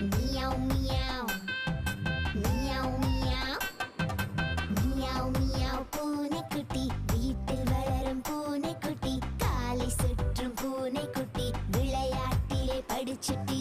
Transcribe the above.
meow meow meow meow meow meow பூனைக்குட்டி வீட்டில் வளரும் பூனைக்குட்டி காலை சுற்றும் பூனைக்குட்டி விளையாட்டிலே படிச்சுட்டி